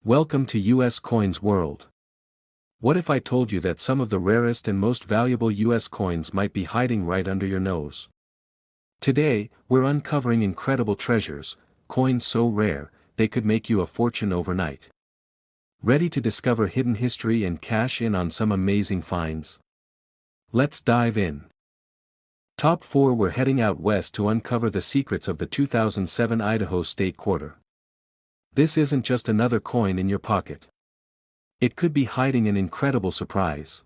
Welcome to US Coins World. What if I told you that some of the rarest and most valuable US coins might be hiding right under your nose? Today, we're uncovering incredible treasures, coins so rare, they could make you a fortune overnight. Ready to discover hidden history and cash in on some amazing finds? Let's dive in. Top 4. We're heading out west to uncover the secrets of the 2007 Idaho State Quarter. This isn't just another coin in your pocket. It could be hiding an incredible surprise.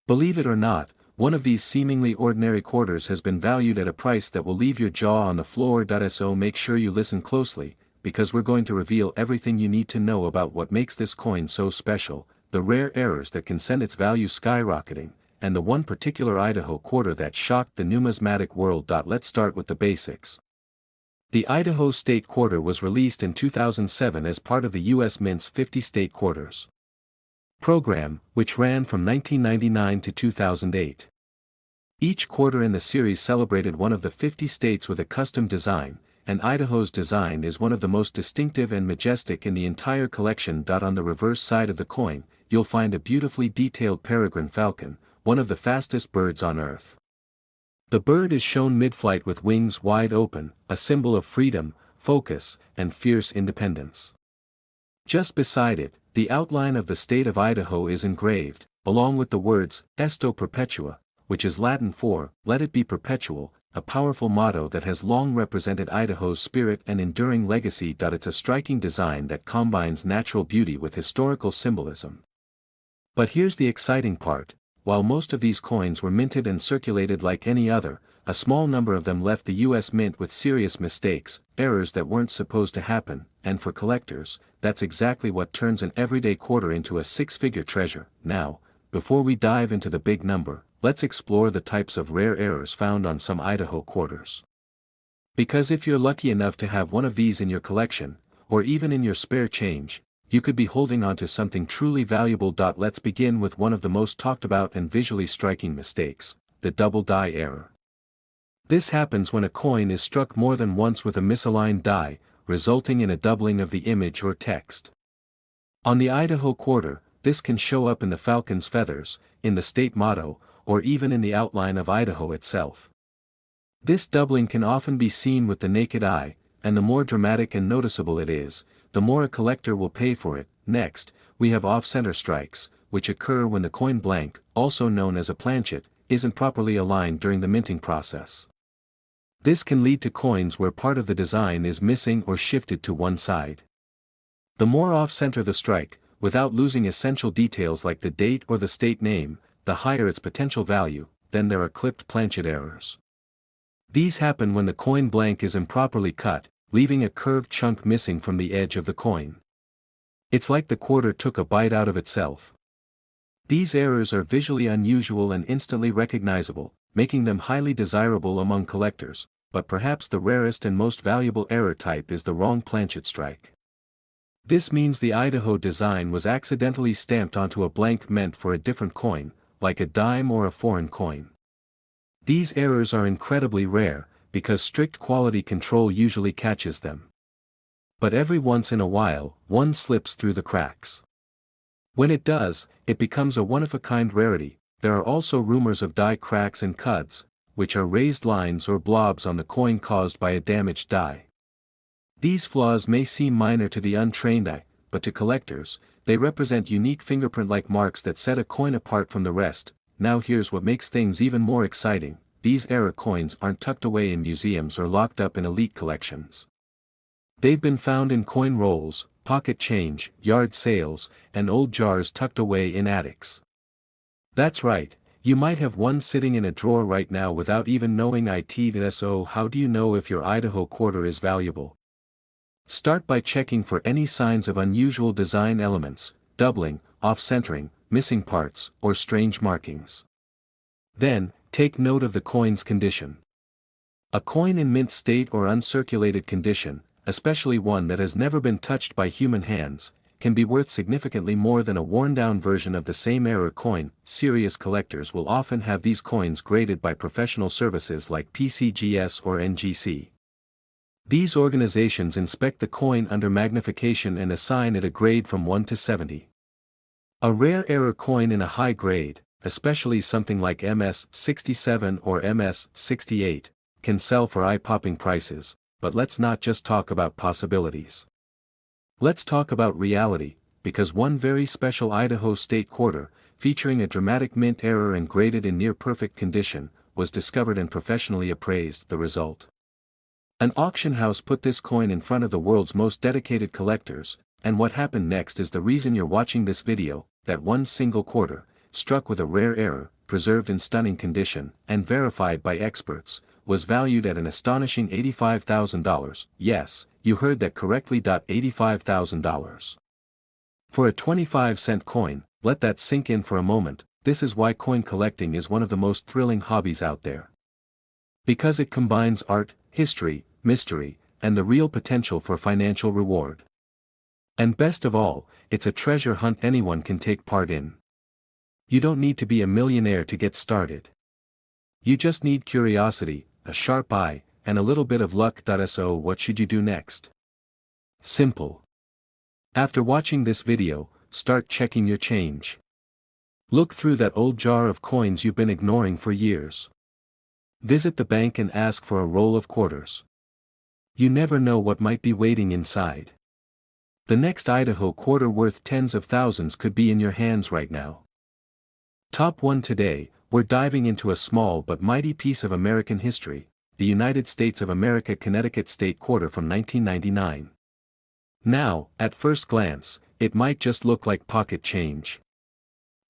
Believe it or not, one of these seemingly ordinary quarters has been valued at a price that will leave your jaw on the floor. So make sure you listen closely, because we're going to reveal everything you need to know about what makes this coin so special, the rare errors that can send its value skyrocketing, and the one particular Idaho quarter that shocked the numismatic world. Let's start with the basics. The Idaho State Quarter was released in 2007 as part of the U.S. Mint's 50 State Quarters program, which ran from 1999 to 2008. Each quarter in the series celebrated one of the 50 states with a custom design, and Idaho's design is one of the most distinctive and majestic in the entire collection. On the reverse side of the coin, you'll find a beautifully detailed peregrine falcon, one of the fastest birds on Earth. The bird is shown mid-flight with wings wide open, a symbol of freedom, focus, and fierce independence. Just beside it, the outline of the state of Idaho is engraved, along with the words, Esto Perpetua, which is Latin for, Let it be perpetual, a powerful motto that has long represented Idaho's spirit and enduring legacy. It's a striking design that combines natural beauty with historical symbolism. But here's the exciting part. While most of these coins were minted and circulated like any other, a small number of them left the U.S. Mint with serious mistakes, errors that weren't supposed to happen, and for collectors, that's exactly what turns an everyday quarter into a six-figure treasure. Now, before we dive into the big number, let's explore the types of rare errors found on some Idaho quarters. Because if you're lucky enough to have one of these in your collection, or even in your spare change, you could be holding on to something truly valuable. Let's begin with one of the most talked about and visually striking mistakes, the double die error. This happens when a coin is struck more than once with a misaligned die, resulting in a doubling of the image or text. On the Idaho quarter, this can show up in the falcon's feathers, in the state motto, or even in the outline of Idaho itself. This doubling can often be seen with the naked eye, and the more dramatic and noticeable it is, the more a collector will pay for it. Next, we have off-center strikes, which occur when the coin blank, also known as a planchet, isn't properly aligned during the minting process. This can lead to coins where part of the design is missing or shifted to one side. The more off-center the strike, without losing essential details like the date or the state name, the higher its potential value. Then there are clipped planchet errors. These happen when the coin blank is improperly cut, leaving a curved chunk missing from the edge of the coin. It's like the quarter took a bite out of itself. These errors are visually unusual and instantly recognizable, making them highly desirable among collectors, but perhaps the rarest and most valuable error type is the wrong planchet strike. This means the Idaho design was accidentally stamped onto a blank meant for a different coin, like a dime or a foreign coin. These errors are incredibly rare, because strict quality control usually catches them. But every once in a while, one slips through the cracks. When it does, it becomes a one-of-a-kind rarity. There are also rumors of die cracks and cuds, which are raised lines or blobs on the coin caused by a damaged die. These flaws may seem minor to the untrained eye, but to collectors, they represent unique fingerprint-like marks that set a coin apart from the rest. Now here's what makes things even more exciting. These error coins aren't tucked away in museums or locked up in elite collections. They've been found in coin rolls, pocket change, yard sales, and old jars tucked away in attics. That's right, you might have one sitting in a drawer right now without even knowing it. So how do you know if your Idaho quarter is valuable? Start by checking for any signs of unusual design elements, doubling, off-centering, missing parts, or strange markings. Then, take note of the coin's condition. A coin in mint state or uncirculated condition, especially one that has never been touched by human hands, can be worth significantly more than a worn-down version of the same error coin. Serious collectors will often have these coins graded by professional services like PCGS or NGC. These organizations inspect the coin under magnification and assign it a grade from 1 to 70. A rare error coin in a high grade, especially something like MS-67 or MS-68, can sell for eye-popping prices, but let's not just talk about possibilities. Let's talk about reality, because one very special Idaho state quarter, featuring a dramatic mint error and graded in near-perfect condition, was discovered and professionally appraised. The result? An auction house put this coin in front of the world's most dedicated collectors, and what happened next is the reason you're watching this video. That one single quarter, struck with a rare error, preserved in stunning condition, and verified by experts, was valued at an astonishing $85,000. Yes, you heard that correctly. $85,000. For a 25-cent coin, let that sink in for a moment. This is why coin collecting is one of the most thrilling hobbies out there. Because it combines art, history, mystery, and the real potential for financial reward. And best of all, it's a treasure hunt anyone can take part in. You don't need to be a millionaire to get started. You just need curiosity, a sharp eye, and a little bit of luck. So what should you do next? Simple. After watching this video, start checking your change. Look through that old jar of coins you've been ignoring for years. Visit the bank and ask for a roll of quarters. You never know what might be waiting inside. The next Idaho quarter worth tens of thousands could be in your hands right now. Top 1 today, we're diving into a small but mighty piece of American history, the United States of America Connecticut State Quarter from 1999. Now, at first glance, it might just look like pocket change.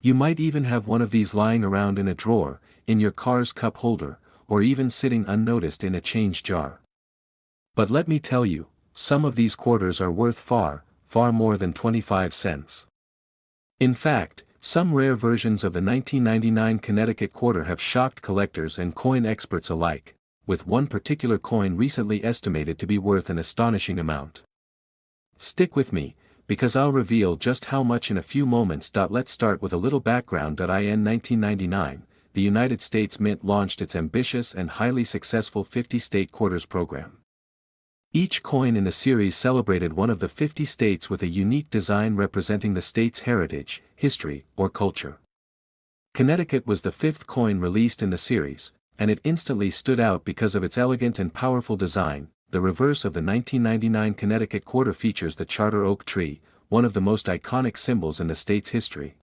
You might even have one of these lying around in a drawer, in your car's cup holder, or even sitting unnoticed in a change jar. But let me tell you, some of these quarters are worth far, far more than 25 cents. In fact, some rare versions of the 1999 Connecticut quarter have shocked collectors and coin experts alike, with one particular coin recently estimated to be worth an astonishing amount. Stick with me, because I'll reveal just how much in a few moments. Let's start with a little background. In 1999, the United States Mint launched its ambitious and highly successful 50-state quarters program. Each coin in the series celebrated one of the 50 states with a unique design representing the state's heritage, history, or culture. Connecticut was the fifth coin released in the series, and it instantly stood out because of its elegant and powerful design. The reverse of the 1999 Connecticut quarter features the Charter Oak tree, one of the most iconic symbols in the state's history.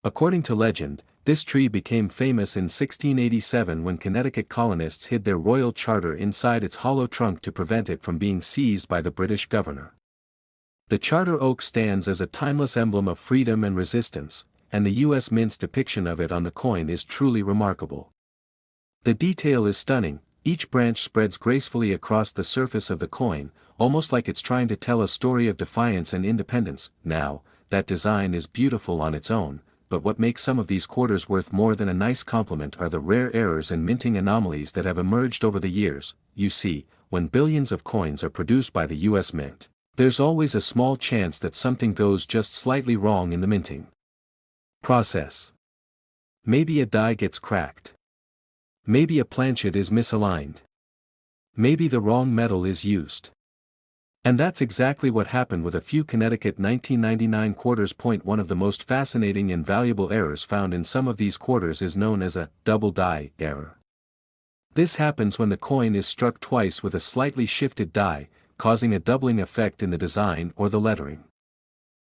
According to legend, this tree became famous in 1687 when Connecticut colonists hid their royal charter inside its hollow trunk to prevent it from being seized by the British governor. The Charter Oak stands as a timeless emblem of freedom and resistance, and the U.S. Mint's depiction of it on the coin is truly remarkable. The detail is stunning. Each branch spreads gracefully across the surface of the coin, almost like it's trying to tell a story of defiance and independence. Now, that design is beautiful on its own, but what makes some of these quarters worth more than a nice compliment are the rare errors and minting anomalies that have emerged over the years. You see, when billions of coins are produced by the U.S. Mint, there's always a small chance that something goes just slightly wrong in the minting process. Maybe a die gets cracked. Maybe a planchet is misaligned. Maybe the wrong metal is used. And that's exactly what happened with a few Connecticut 1999 quarters. One of the most fascinating and valuable errors found in some of these quarters is known as a double die error. This happens when the coin is struck twice with a slightly shifted die, causing a doubling effect in the design or the lettering.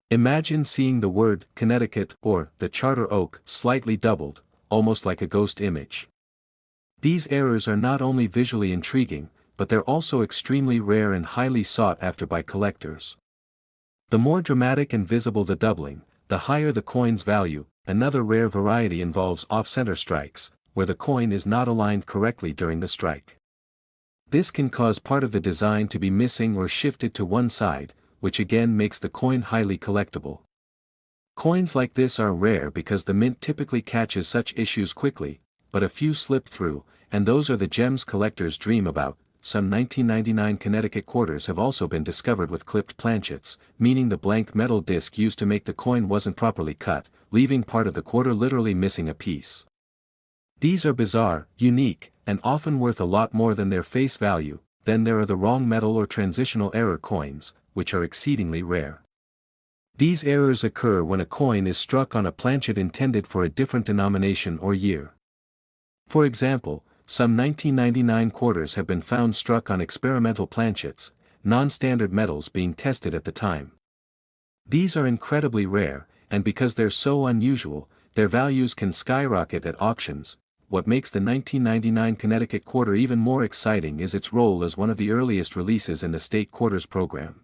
Imagine seeing the word Connecticut or the Charter Oak slightly doubled, almost like a ghost image. These errors are not only visually intriguing, but they're also extremely rare and highly sought after by collectors. The more dramatic and visible the doubling, the higher the coin's value. Another rare variety involves off-center strikes, where the coin is not aligned correctly during the strike. This can cause part of the design to be missing or shifted to one side, which again makes the coin highly collectible. Coins like this are rare because the mint typically catches such issues quickly, but a few slip through, and those are the gems collectors dream about. Some 1999 Connecticut quarters have also been discovered with clipped planchets, meaning the blank metal disc used to make the coin wasn't properly cut, leaving part of the quarter literally missing a piece. These are bizarre, unique, and often worth a lot more than their face value, then there are the wrong metal or transitional error coins, which are exceedingly rare. These errors occur when a coin is struck on a planchet intended for a different denomination or year. For example, some 1999 quarters have been found struck on experimental planchets, non-standard metals being tested at the time. These are incredibly rare, and because they're so unusual, their values can skyrocket at auctions. What makes the 1999 Connecticut quarter even more exciting is its role as one of the earliest releases in the state quarters program.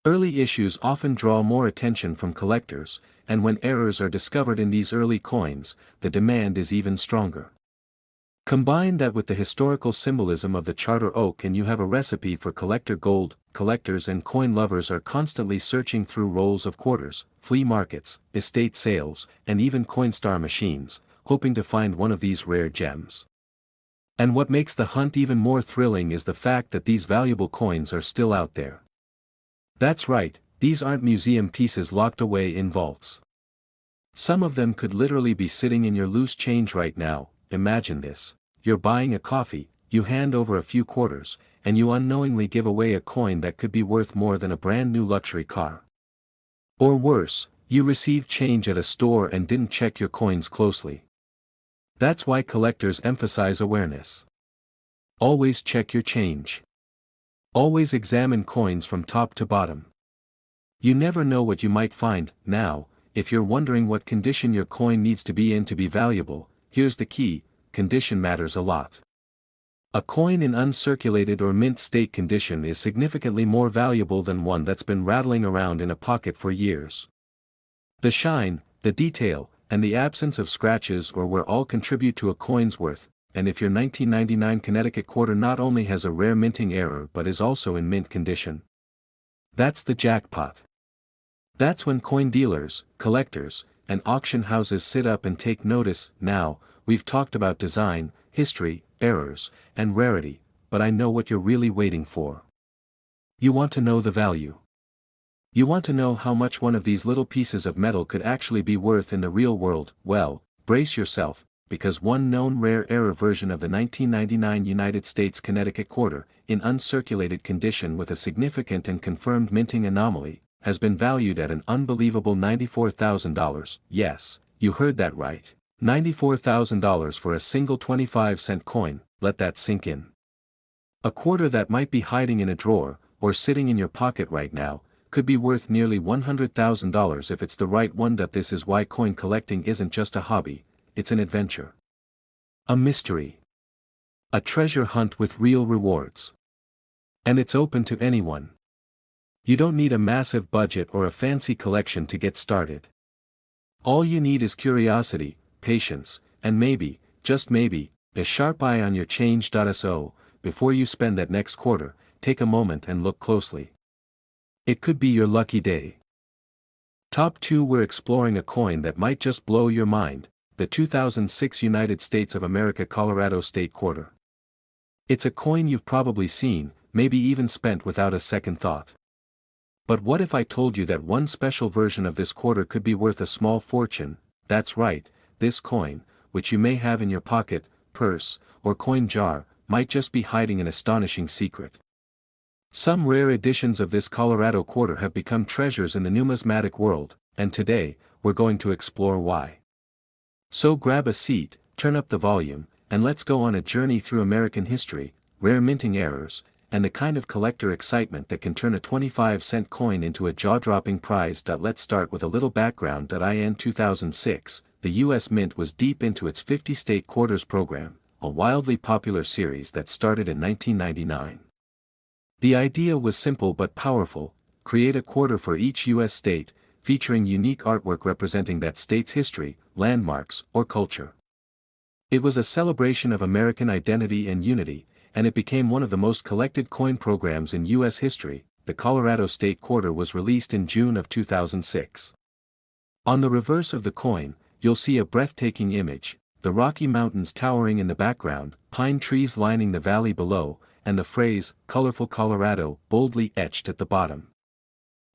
Early issues often draw more attention from collectors, and when errors are discovered in these early coins, the demand is even stronger. Combine that with the historical symbolism of the Charter Oak and you have a recipe for collector gold. Collectors and coin lovers are constantly searching through rolls of quarters, flea markets, estate sales, and even Coinstar machines, hoping to find one of these rare gems. And what makes the hunt even more thrilling is the fact that these valuable coins are still out there. That's right, these aren't museum pieces locked away in vaults. Some of them could literally be sitting in your loose change right now. Imagine this. You're buying a coffee, you hand over a few quarters, and you unknowingly give away a coin that could be worth more than a brand new luxury car. Or worse, you received change at a store and didn't check your coins closely. That's why collectors emphasize awareness. Always check your change. Always examine coins from top to bottom. You never know what you might find. Now, if you're wondering what condition your coin needs to be in to be valuable, here's the key: condition matters a lot. A coin in uncirculated or mint state condition is significantly more valuable than one that's been rattling around in a pocket for years. The shine, the detail, and the absence of scratches or wear all contribute to a coin's worth, and if your 1999 Connecticut quarter not only has a rare minting error but is also in mint condition, that's the jackpot. That's when coin dealers, collectors, and auction houses sit up and take notice. Now, we've talked about design, history, errors, and rarity, but I know what you're really waiting for. You want to know the value. You want to know how much one of these little pieces of metal could actually be worth in the real world. Well, brace yourself, because one known rare error version of the 1999 United States Connecticut quarter, in uncirculated condition with a significant and confirmed minting anomaly, has been valued at an unbelievable $94,000. Yes, you heard that right. $94,000 for a single 25-cent coin. Let that sink in. A quarter that might be hiding in a drawer, or sitting in your pocket right now, could be worth nearly $100,000 if it's the right one. This is why coin collecting isn't just a hobby, it's an adventure. A mystery. A treasure hunt with real rewards. And it's open to anyone. You don't need a massive budget or a fancy collection to get started. All you need is curiosity, patience, and maybe, just maybe, a sharp eye on your change. So, before you spend that next quarter, take a moment and look closely. It could be your lucky day. Top 2. We're exploring a coin that might just blow your mind, the 2006 United States of America Colorado State Quarter. It's a coin you've probably seen, maybe even spent without a second thought. But what if I told you that one special version of this quarter could be worth a small fortune? That's right, this coin, which you may have in your pocket, purse, or coin jar, might just be hiding an astonishing secret. Some rare editions of this Colorado quarter have become treasures in the numismatic world, and today, we're going to explore why. So grab a seat, turn up the volume, and let's go on a journey through American history, rare minting errors, and the kind of collector excitement that can turn a 25-cent coin into a jaw-dropping prize. Let's start with a little background. In 2006, the U.S. Mint was deep into its 50-state quarters program, a wildly popular series that started in 1999. The idea was simple but powerful: create a quarter for each U.S. state, featuring unique artwork representing that state's history, landmarks, or culture. It was a celebration of American identity and unity, and it became one of the most collected coin programs in U.S. history. The Colorado State Quarter was released in June of 2006. On the reverse of the coin, you'll see a breathtaking image: the Rocky Mountains towering in the background, pine trees lining the valley below, and the phrase, "Colorful Colorado," boldly etched at the bottom.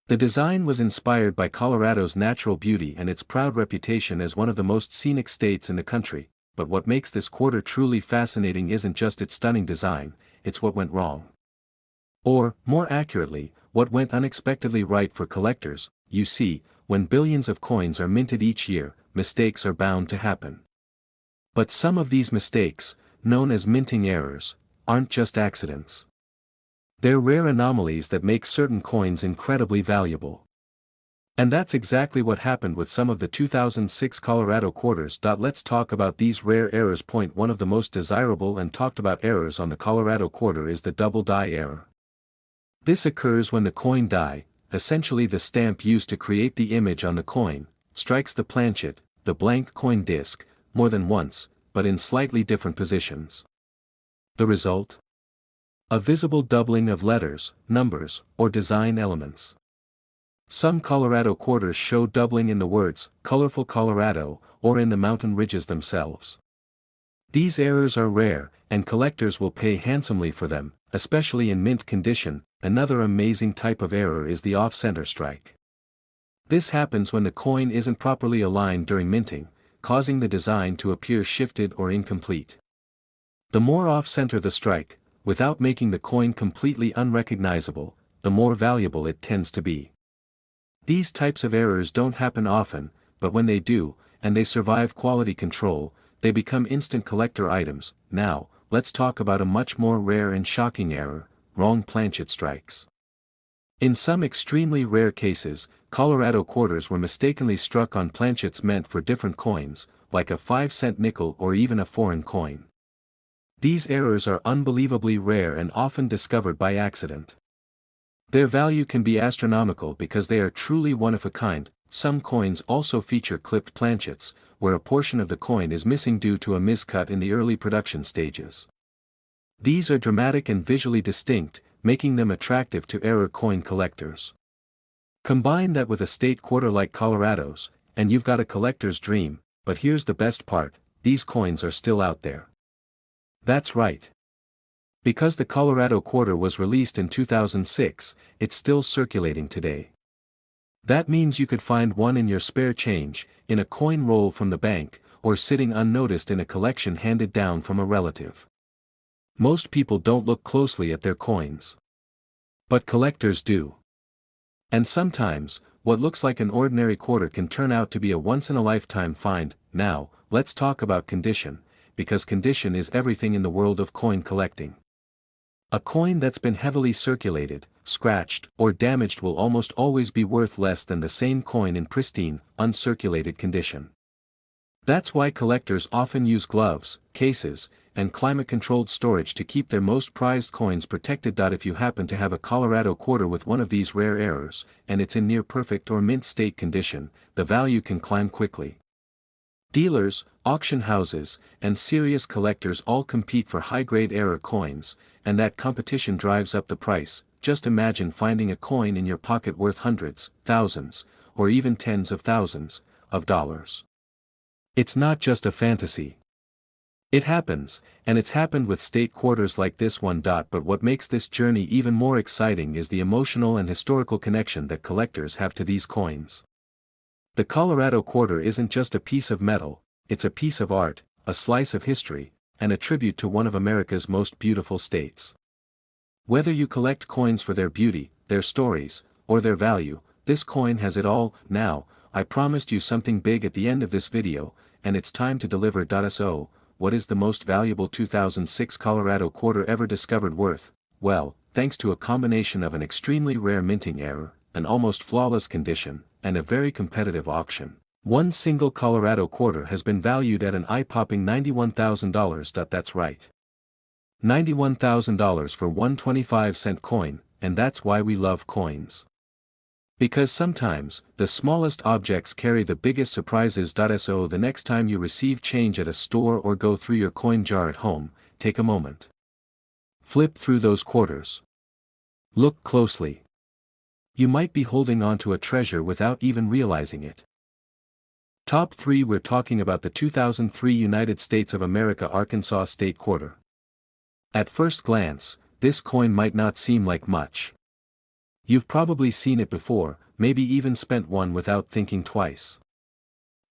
The design was inspired by Colorado's natural beauty and its proud reputation as one of the most scenic states in the country, but what makes this quarter truly fascinating isn't just its stunning design, it's what went wrong. Or, more accurately, what went unexpectedly right for collectors. You see, when billions of coins are minted each year, mistakes are bound to happen. But some of these mistakes, known as minting errors, aren't just accidents. They're rare anomalies that make certain coins incredibly valuable. And that's exactly what happened with some of the 2006 Colorado quarters. Let's talk about these rare errors. Point 1. Of the most desirable and talked about errors on the Colorado quarter is the double die error. This occurs when the coin die, essentially the stamp used to create the image on the coin, strikes the planchet, the blank coin disc, more than once, but in slightly different positions. The result? A visible doubling of letters, numbers, or design elements. Some Colorado quarters show doubling in the words, "Colorful Colorado," or in the mountain ridges themselves. These errors are rare, and collectors will pay handsomely for them, especially in mint condition. Another amazing type of error is the off-center strike. This happens when the coin isn't properly aligned during minting, causing the design to appear shifted or incomplete. The more off-center the strike, without making the coin completely unrecognizable, the more valuable it tends to be. These types of errors don't happen often, but when they do, and they survive quality control, they become instant collector items. Now, let's talk about a much more rare and shocking error: wrong planchet strikes. In some extremely rare cases, Colorado quarters were mistakenly struck on planchets meant for different coins, like a 5-cent nickel or even a foreign coin. These errors are unbelievably rare and often discovered by accident. Their value can be astronomical because they are truly one of a kind. Some coins also feature clipped planchets, where a portion of the coin is missing due to a miscut in the early production stages. These are dramatic and visually distinct, making them attractive to error coin collectors. Combine that with a state quarter like Colorado's, and you've got a collector's dream. But here's the best part: these coins are still out there. That's right. Because the Colorado quarter was released in 2006, it's still circulating today. That means you could find one in your spare change, in a coin roll from the bank, or sitting unnoticed in a collection handed down from a relative. Most people don't look closely at their coins. But collectors do. And sometimes, what looks like an ordinary quarter can turn out to be a once-in-a-lifetime find. Now, let's talk about condition, because condition is everything in the world of coin collecting. A coin that's been heavily circulated, scratched, or damaged will almost always be worth less than the same coin in pristine, uncirculated condition. That's why collectors often use gloves, cases, and climate-controlled storage to keep their most prized coins protected. If you happen to have a Colorado quarter with one of these rare errors, and it's in near-perfect or mint state condition, the value can climb quickly. Dealers, auction houses, and serious collectors all compete for high-grade error coins, and that competition drives up the price. Just imagine finding a coin in your pocket worth hundreds, thousands, or even tens of thousands of dollars. It's not just a fantasy. It happens, and it's happened with state quarters like this one. But what makes this journey even more exciting is the emotional and historical connection that collectors have to these coins. The Colorado quarter isn't just a piece of metal, it's a piece of art, a slice of history, and a tribute to one of America's most beautiful states. Whether you collect coins for their beauty, their stories, or their value, this coin has it all. Now, I promised you something big at the end of this video, and it's time to deliver. So, what is the most valuable 2006 Colorado quarter ever discovered worth? Well, thanks to a combination of an extremely rare minting error, an almost flawless condition, and a very competitive auction, one single Colorado quarter has been valued at an eye-popping $91,000. That's right. $91,000 for one 25-cent coin, and that's why we love coins. Because sometimes, the smallest objects carry the biggest surprises. So the next time you receive change at a store or go through your coin jar at home, take a moment. Flip through those quarters. Look closely. You might be holding on to a treasure without even realizing it. Top 3. We're talking about the 2003 United States of America Arkansas State Quarter. At first glance, this coin might not seem like much. You've probably seen it before, maybe even spent one without thinking twice.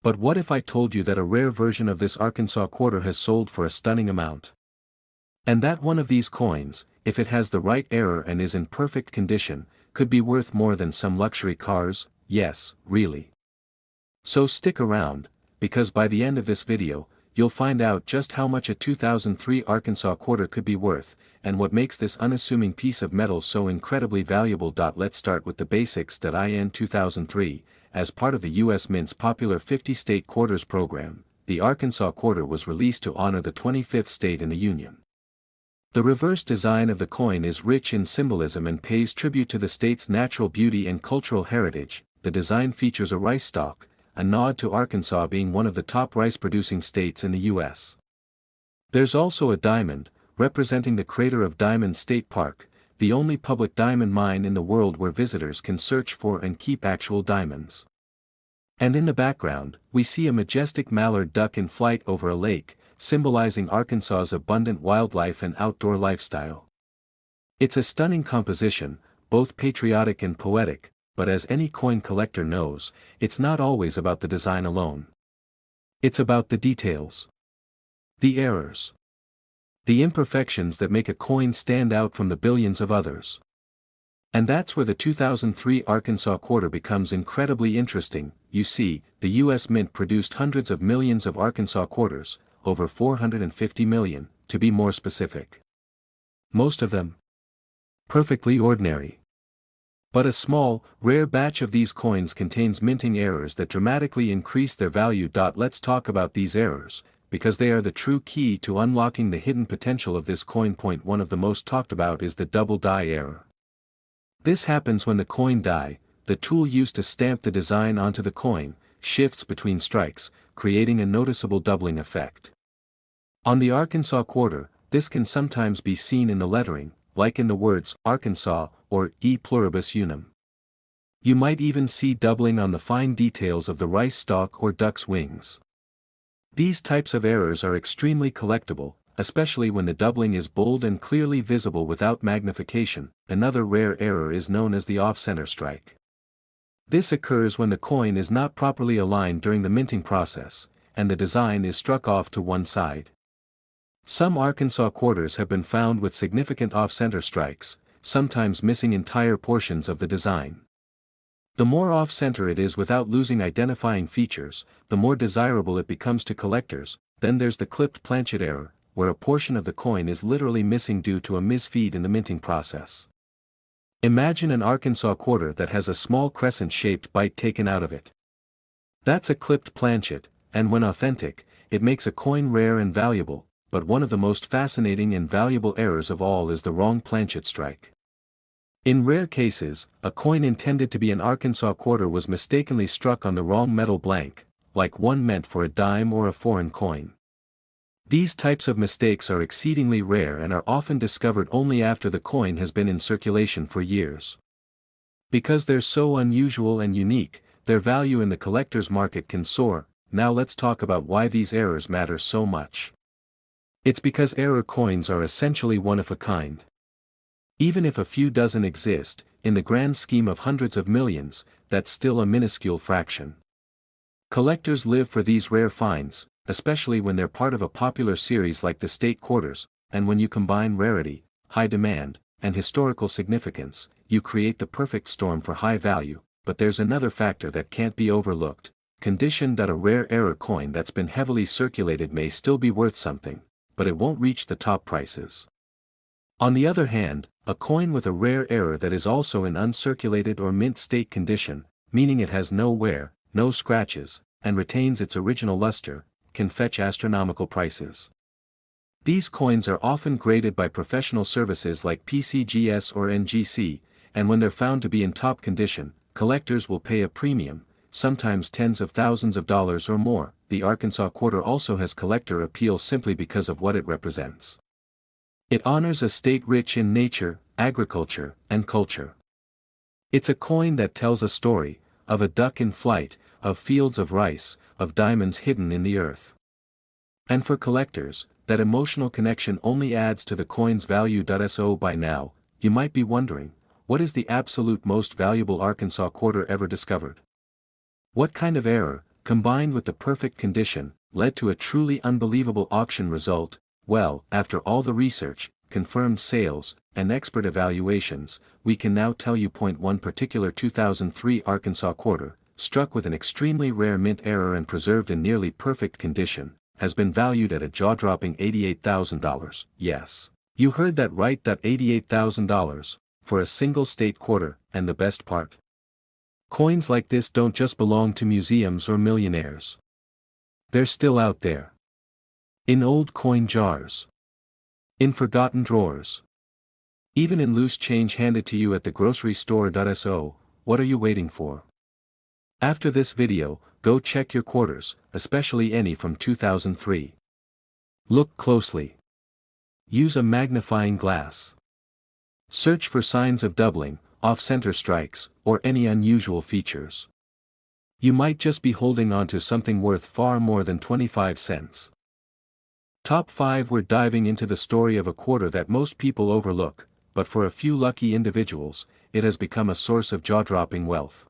But what if I told you that a rare version of this Arkansas quarter has sold for a stunning amount? And that one of these coins, if it has the right error and is in perfect condition, could be worth more than some luxury cars, yes, really. So stick around, because by the end of this video, you'll find out just how much a 2003 Arkansas quarter could be worth, and what makes this unassuming piece of metal so incredibly valuable. Let's start with the basics. In 2003, as part of the U.S. Mint's popular 50-state quarters program, the Arkansas quarter was released to honor the 25th state in the Union. The reverse design of the coin is rich in symbolism and pays tribute to the state's natural beauty and cultural heritage. The design features a rice stalk, a nod to Arkansas being one of the top rice-producing states in the U.S. There's also a diamond, representing the crater of Diamond State Park, the only public diamond mine in the world where visitors can search for and keep actual diamonds. And in the background, we see a majestic mallard duck in flight over a lake, symbolizing Arkansas's abundant wildlife and outdoor lifestyle. It's a stunning composition, both patriotic and poetic, but as any coin collector knows, it's not always about the design alone. It's about the details. The errors. The imperfections that make a coin stand out from the billions of others. And that's where the 2003 Arkansas quarter becomes incredibly interesting. You see, the U.S. Mint produced hundreds of millions of Arkansas quarters, over 450 million, to be more specific. Most of them perfectly ordinary. But a small, rare batch of these coins contains minting errors that dramatically increase their value. Let's talk about these errors, because they are the true key to unlocking the hidden potential of this coin. Point one of the most talked about is the double die error. This happens when the coin die, the tool used to stamp the design onto the coin, shifts between strikes, creating a noticeable doubling effect. On the Arkansas quarter, this can sometimes be seen in the lettering, like in the words Arkansas or E pluribus unum. You might even see doubling on the fine details of the rice stalk or duck's wings. These types of errors are extremely collectible, especially when the doubling is bold and clearly visible without magnification. Another rare error is known as the off-center strike. This occurs when the coin is not properly aligned during the minting process, and the design is struck off to one side. Some Arkansas quarters have been found with significant off-center strikes, sometimes missing entire portions of the design. The more off-center it is without losing identifying features, the more desirable it becomes to collectors. Then there's the clipped planchet error, where a portion of the coin is literally missing due to a misfeed in the minting process. Imagine an Arkansas quarter that has a small crescent-shaped bite taken out of it. That's a clipped planchet, and when authentic, it makes a coin rare and valuable, but one of the most fascinating and valuable errors of all is the wrong planchet strike. In rare cases, a coin intended to be an Arkansas quarter was mistakenly struck on the wrong metal blank, like one meant for a dime or a foreign coin. These types of mistakes are exceedingly rare and are often discovered only after the coin has been in circulation for years. Because they're so unusual and unique, their value in the collector's market can soar. Now let's talk about why these errors matter so much. It's because error coins are essentially one of a kind. Even if a few dozen exist, in the grand scheme of hundreds of millions, that's still a minuscule fraction. Collectors live for these rare finds, especially when they're part of a popular series like the state quarters, and when you combine rarity, high demand, and historical significance, you create the perfect storm for high value. But there's another factor that can't be overlooked: condition. That a rare error coin that's been heavily circulated may still be worth something, but it won't reach the top prices. On the other hand, a coin with a rare error that is also in uncirculated or mint state condition, meaning it has no wear, no scratches, and retains its original luster, can fetch astronomical prices. These coins are often graded by professional services like PCGS or NGC, and when they're found to be in top condition, collectors will pay a premium, sometimes tens of thousands of dollars or more. The Arkansas quarter also has collector appeal simply because of what it represents. It honors a state rich in nature, agriculture, and culture. It's a coin that tells a story, of a duck in flight, of fields of rice, of diamonds hidden in the earth. And for collectors, that emotional connection only adds to the coin's value. So by now, you might be wondering, what is the absolute most valuable Arkansas quarter ever discovered? What kind of error, combined with the perfect condition, led to a truly unbelievable auction result? Well, after all the research, confirmed sales, and expert evaluations, we can now tell you. One particular 2003 Arkansas quarter, struck with an extremely rare mint error and preserved in nearly perfect condition, has been valued at a jaw-dropping $88,000. Yes, you heard that right. $88,000 for a single state quarter. And the best part? Coins like this don't just belong to museums or millionaires. They're still out there. In old coin jars. In forgotten drawers. Even in loose change handed to you at the grocery store. So, what are you waiting for? After this video, go check your quarters, especially any from 2003. Look closely. Use a magnifying glass. Search for signs of doubling, off-center strikes, or any unusual features. You might just be holding on to something worth far more than 25 cents. Top 5. We're diving into the story of a quarter that most people overlook, but for a few lucky individuals, it has become a source of jaw-dropping wealth.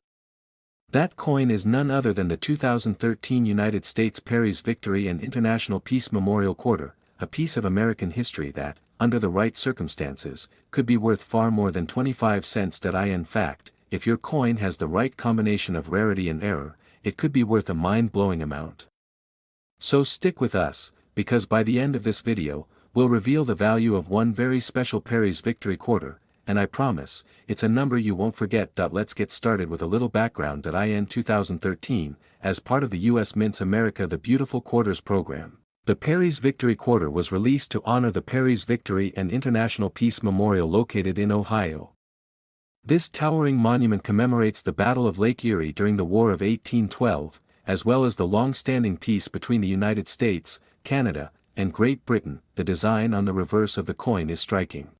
That coin is none other than the 2013 United States Perry's Victory and International Peace Memorial Quarter, a piece of American history that, under the right circumstances, could be worth far more than 25 cents. In fact, if your coin has the right combination of rarity and error, it could be worth a mind-blowing amount. So stick with us, because by the end of this video, we'll reveal the value of one very special Perry's Victory quarter, and I promise, it's a number you won't forget. Let's get started with a little background. In 2013, as part of the U.S. Mint's America the Beautiful Quarters program, the Perry's Victory Quarter was released to honor the Perry's Victory and International Peace Memorial located in Ohio. This towering monument commemorates the Battle of Lake Erie during the War of 1812, as well as the long-standing peace between the United States, Canada, and Great Britain. The design on the reverse of the coin is striking.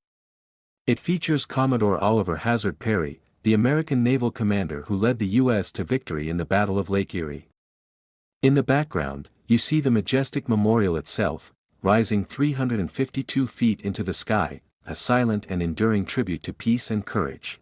It features Commodore Oliver Hazard Perry, the American naval commander who led the U.S. to victory in the Battle of Lake Erie. In the background, you see the majestic memorial itself, rising 352 feet into the sky, a silent and enduring tribute to peace and courage.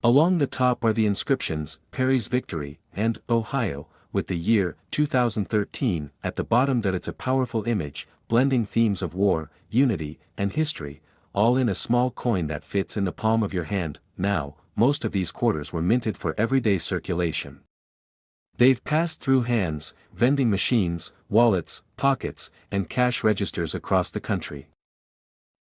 Along the top are the inscriptions, Perry's Victory, and Ohio, with the year, 2013, at the bottom. It's a powerful image, blending themes of war, unity, and history, all in a small coin that fits in the palm of your hand. Now, most of these quarters were minted for everyday circulation. They've passed through hands, vending machines, wallets, pockets, and cash registers across the country.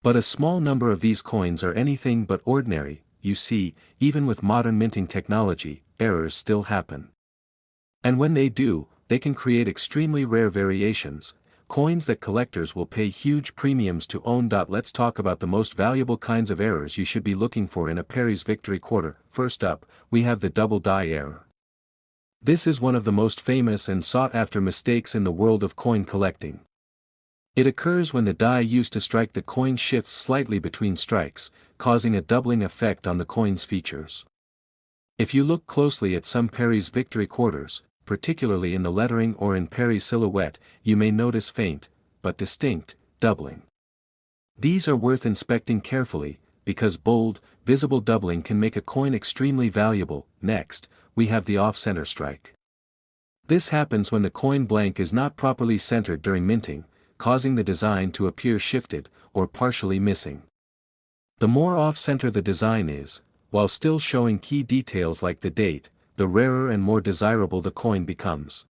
But a small number of these coins are anything but ordinary. You see, even with modern minting technology, errors still happen. And when they do, they can create extremely rare variations, coins that collectors will pay huge premiums to own. Let's talk about the most valuable kinds of errors you should be looking for in a Perry's Victory quarter. First up, we have the double die error. This is one of the most famous and sought-after mistakes in the world of coin collecting. It occurs when the die used to strike the coin shifts slightly between strikes, causing a doubling effect on the coin's features. If you look closely at some Perry's Victory quarters, particularly in the lettering or in Perry's silhouette, you may notice faint, but distinct, doubling. These are worth inspecting carefully, because bold, visible doubling can make a coin extremely valuable. Next, we have the off-center strike. This happens when the coin blank is not properly centered during minting, causing the design to appear shifted, or partially missing. The more off-center the design is, while still showing key details like the date, the rarer and more desirable the coin becomes.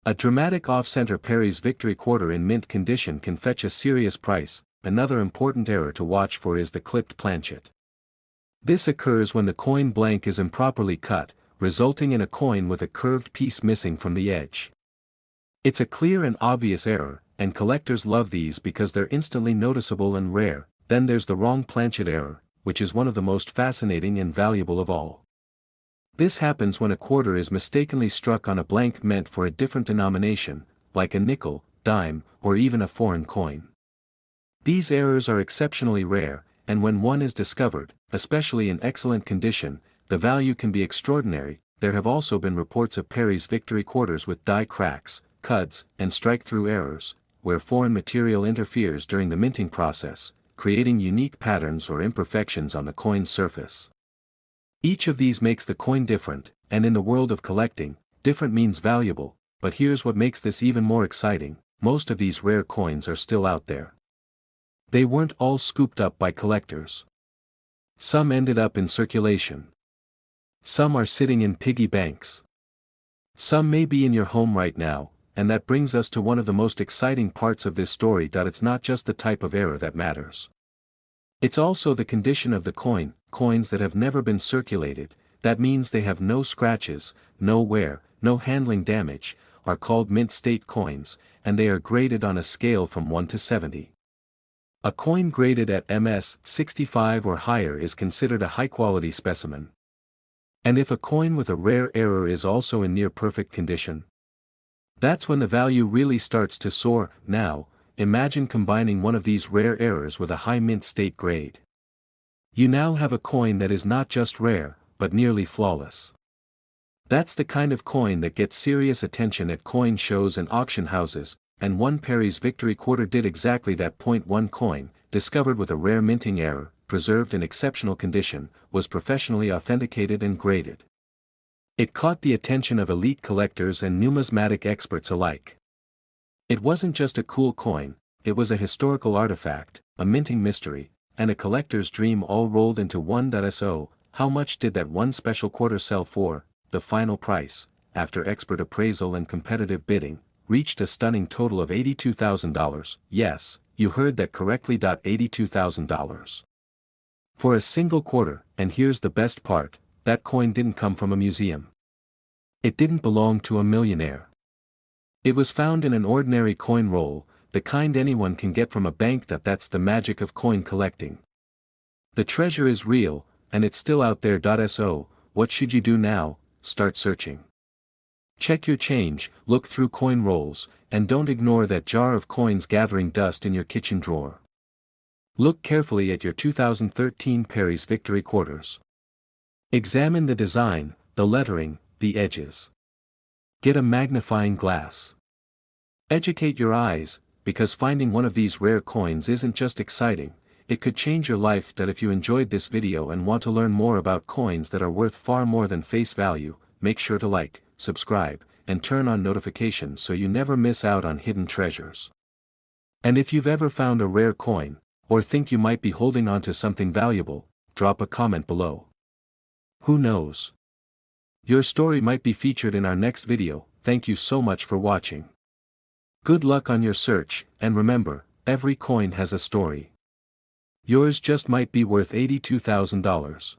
A dramatic off-center Perry's Victory quarter in mint condition can fetch a serious price. Another important error to watch for is the clipped planchet. This occurs when the coin blank is improperly cut, resulting in a coin with a curved piece missing from the edge. It's a clear and obvious error, and collectors love these because they're instantly noticeable and rare. Then there's the wrong planchet error, which is one of the most fascinating and valuable of all. This happens when a quarter is mistakenly struck on a blank meant for a different denomination, like a nickel, dime, or even a foreign coin. These errors are exceptionally rare, and when one is discovered, especially in excellent condition, the value can be extraordinary. There have also been reports of Perry's Victory quarters with die cracks, cuts, and strike-through errors, where foreign material interferes during the minting process, creating unique patterns or imperfections on the coin's surface. Each of these makes the coin different, and in the world of collecting, different means valuable. But here's what makes this even more exciting: most of these rare coins are still out there. They weren't all scooped up by collectors. Some ended up in circulation. Some are sitting in piggy banks. Some may be in your home right now, and that brings us to one of the most exciting parts of this story. It's not just the type of error that matters. It's also the condition of the coin. Coins that have never been circulated, that means they have no scratches, no wear, no handling damage, are called mint state coins, and they are graded on a scale from 1 to 70. A coin graded at MS 65 or higher is considered a high-quality specimen. And if a coin with a rare error is also in near-perfect condition, that's when the value really starts to soar. Now, imagine combining one of these rare errors with a high mint state grade. You now have a coin that is not just rare, but nearly flawless. That's the kind of coin that gets serious attention at coin shows and auction houses, and one Perry's Victory Quarter did exactly that. One coin, discovered with a rare minting error, preserved in exceptional condition, was professionally authenticated and graded. It caught the attention of elite collectors and numismatic experts alike. It wasn't just a cool coin, it was a historical artifact, a minting mystery, and a collector's dream all rolled into one. So, how much did that one special quarter sell for? The final price, after expert appraisal and competitive bidding, reached a stunning total of $82,000. Yes, you heard that correctly. $82,000. For a single quarter. And here's the best part, that coin didn't come from a museum. It didn't belong to a millionaire. It was found in an ordinary coin roll, the kind anyone can get from a bank. That's the magic of coin collecting. The treasure is real, and it's still out there. So, what should you do now? Start searching. Check your change, look through coin rolls, and don't ignore that jar of coins gathering dust in your kitchen drawer. Look carefully at your 2013 Perry's Victory Quarters. Examine the design, the lettering, the edges. Get a magnifying glass. Educate your eyes, because finding one of these rare coins isn't just exciting, it could change your life. If you enjoyed this video and want to learn more about coins that are worth far more than face value, make sure to like, subscribe, and turn on notifications so you never miss out on hidden treasures. And if you've ever found a rare coin, or think you might be holding on to something valuable, drop a comment below. Who knows? Your story might be featured in our next video. Thank you so much for watching. Good luck on your search, and remember, every coin has a story. Yours just might be worth $82,000.